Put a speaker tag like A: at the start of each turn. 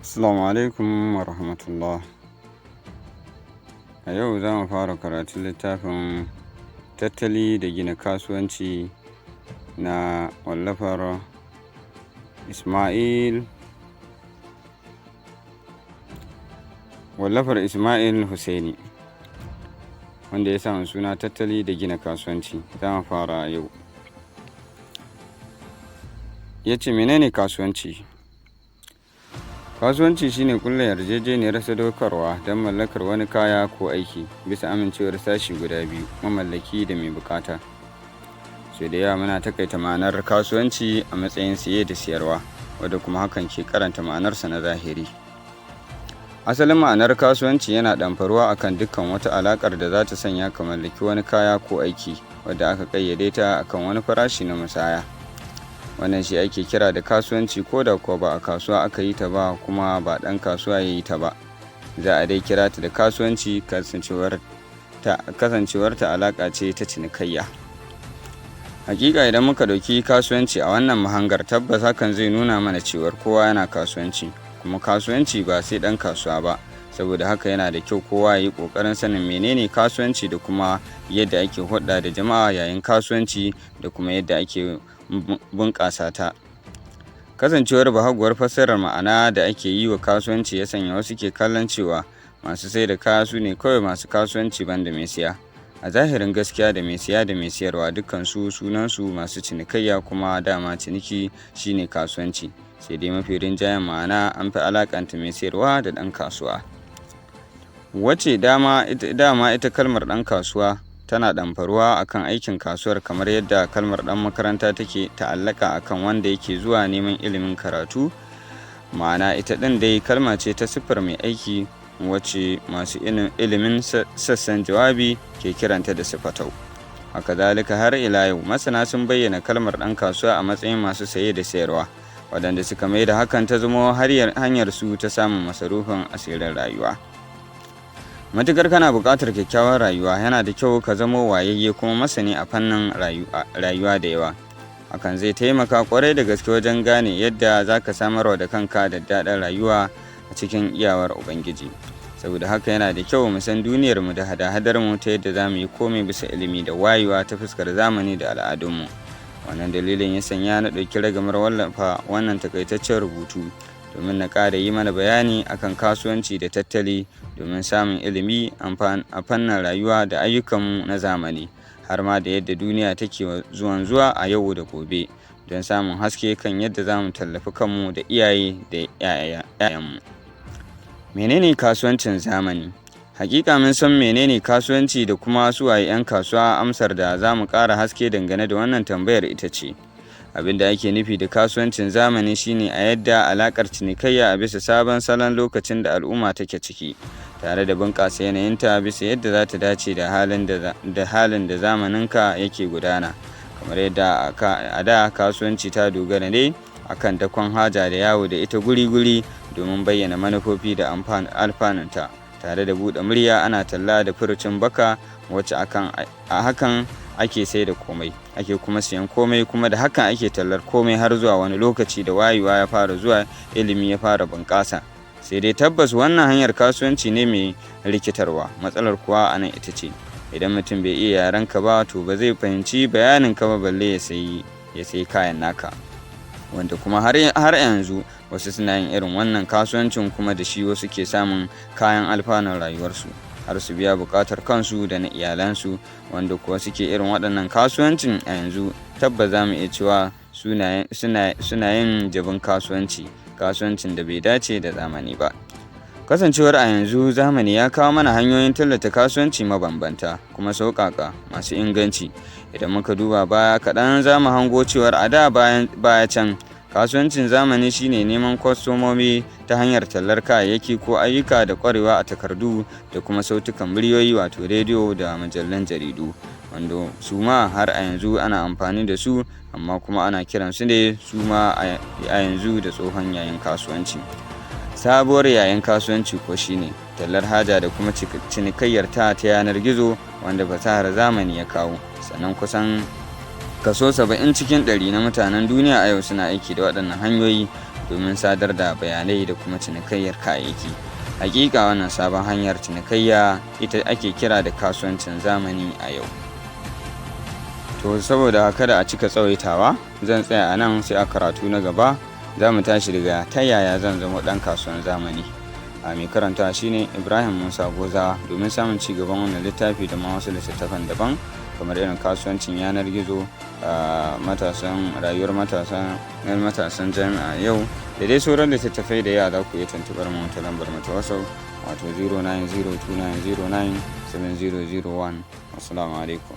A: Assalamu alaikum wa rahmatullah. A yau za mu fara karatun littafin Tattali da Gina Kasuwanci na wallafar Ismail Hussaini, wanda ya samu suna Tattali da Gina Kasuwanci. Za mu fara yau. Ya ce, menene kasuwanci? Kasuwanci shine kulla yarjejeniyar sadaukarwa don mallakar wani kaya ko aiki bisa amincewar sashi guda biyu, mamallaki da mai bukata. Sai da yawa muna takaita ma'anar kasuwanci a matsayin siye da siyarwa, wadda kuma hakan ke karanta ma'anarsa na zahiri. Asalin ma'anar kasuwanci yana ɗamfaruwa akan dukkan wata alaƙar da za ta sanya ka mallaki wani kaya ko aiki wadda aka ƙayyade ta akan wani farashi na musaya. Wannan shi ake kira da kasuwanci, ko da kuwa ba a kasuwa aka yi ta ba, kuma ba ɗan kasuwa ya yi ta ba. Za a dai kira ta da kasuwanci kasancewarta alaƙa ce ta cinikayya. Hakika idan muka ɗauki kasuwanci a wannan mahangar, tabbas hakan zai nuna mana cewar kowa yana kasuwanci, kuma kasuwanci ba sai ɗan kasuwa ba. Saboda haka yana da kyau kowa ya yi ƙoƙarin sanin menene kasuwanci da kuma yadda ake hulɗa da jama'a yayin kasuwanci da kuma yadda ake bunƙasa ta. Kasancewar bahaguwar fassarar ma'ana da ake yi wa kasuwanci ya sanya wasu ke kallon cewa masu sai da kaya su ne kawai masu kasuwanci banda mai siya. A zahirin gaskiya, da mai siya da mai siyarwa dukkansu sunansu masu cinikayya, kuma dama ciniki shine kasuwanci. Sai dai mafi rinjayen ma'ana an fi alakanta mai siyarwa da ɗan kasuwa. Wace dama ita kalmar ɗan kasuwa tana ɗamfaruwa akan aikin kasuwar, kamar yadda kalmar ɗan makaranta take ta'allaka akan wanda yake zuwa neman ilimin karatu. Ma'ana ita ɗin dai kalma ce ta siffar mai aiki, wacce masu ilimin sassan jawabi ke kiranta da sifatau. Haka zalika har ila yau masana sun bayyana kalmar ɗan kasuwa a matsayin masu saye da sayarwa, waɗanda suka mai da hakan ta zama hanyar su ta samun masarufin asirin rayuwa. Matukar kana buƙatar kyakkyawar rayuwa, yana da kyau ka zama wayayye kuma masani a fannin rayuwa da yawa. Hakan zai taimaka kwarai da gaske wajen gane yadda za ka samarwa da kanka da daɗin rayuwa a cikin iyawar Ubangiji. Saboda haka yana da kyau mu san duniyarmu da hada-hadarmu ta yadda za mu yi komai bisa ilimi da wayewa ta fuskar zamani da al'adunmu. Wannan dalilin ya sanya na ɗauki ragamar wallafa wannan takaitaccen rubutu, domin na ƙara yi mana bayani akan kasuwanci da tattali, domin samun ilimi a fannin rayuwa da ayyukanmu na zamani, har ma da yadda duniya take zuwa a yau da gobe, don samun haske kan yadda za mu tallafi kanmu da iyaye da 'ya'yanmu. Menene kasuwancin zamani? Hakika mun san menene kasuwanci da kuma suwaye 'yan kasuwa. Amsar da za mu ƙara haske dangane da wannan tambayar ita ce, abin da ake nufi da kasuwancin zamani shine a yadda alaƙar cinikayya a bisa sabon salon lokacin da al'umma take ciki, tare da bunƙasa yanayinta bisa yadda za ta dace da halin da zamaninka yake gudana. Kamar yadda a da kasuwanci ta dogara ne akan dakon haja da yawo da ita guri-guri domin bayyana manufofi da alfanunta, tare da buɗe murya ana talla da furucin baka, wacce a hakan ake sai da komai, ake kuma siyan komai, kuma da hakan ake tallar komai har zuwa wani lokaci da wayewa ya fara zuwa, ilimi ya fara bunƙasa. Sai dai tabbas wannan hanyar kasuwanci ne mai rikitarwa. Matsalar kuwa a nan ita ce, idan mutum bai iya yarenka ba, to ba zai fahimci bayanin ka ba, balle ya sayi kayan naka, wanda kuma har yanzu wasu suna yin irin wannan kasuwancin, kuma da shi wasu ke samun kayan alfanun rayuwarsu, har su biya buƙatar kansu da na iyalansu, wanda kuwa suke irin waɗannan kasuwancin a yanzu tabbas za mu iya cewa suna yin jabin kasuwancin da bai dace da zamani ba. Kasancewar a yanzu zamani ya kawo mana hanyoyin tallata kasuwanci mabambanta kuma sauƙaƙa masu inganci. Idan muka duba baya kaɗan, za mu hango cewar a da baya can, kasuwancin zamani shine neman kwastomomi ta hanyar tallar kayayyaki ko ayyuka da ƙwarewa a takardu da kuma sautukan muryoyi, wato rediyo da mujallan jaridu, wanda su ma har a yanzu ana amfani da su, amma kuma ana kiransu ne su ma a yanzu da tsohon yayin kasuwanci. Sabuwar yayin kasuwanci ko shine tallar haja da kuma cinikayyar ta yanar gizo, wanda fasahar zamani ya kawo. Sannan kusan kaso 70 cikin 100 na mutanen duniya a yau suna aiki da waɗannan hanyoyi domin sadar da bayanai da kuma cinikayyar kayayyaki. Hakika wannan sabon hanyar cinikayya ita ake kira da kasuwancin zamani a yau. To saboda kada a cika tsawaitawa, zan tsaya a nan, sai a karatu na gaba za mu tashi daga ta yaya zan zama ɗan kasuwan zamani. A mai karanta shine Ibrahim Musa Goza. Domin samun ci gaban wannan littafi da ma wasu littattafan daban kamar irin kasuwancin yanar gizo, rayuwar matasan jami'a yau, da dai sauran littattafai da yawa, za ku iya tuntuɓar mu ta lambar mu ta WhatsApp wato 09029097001. Assalamu alaikum.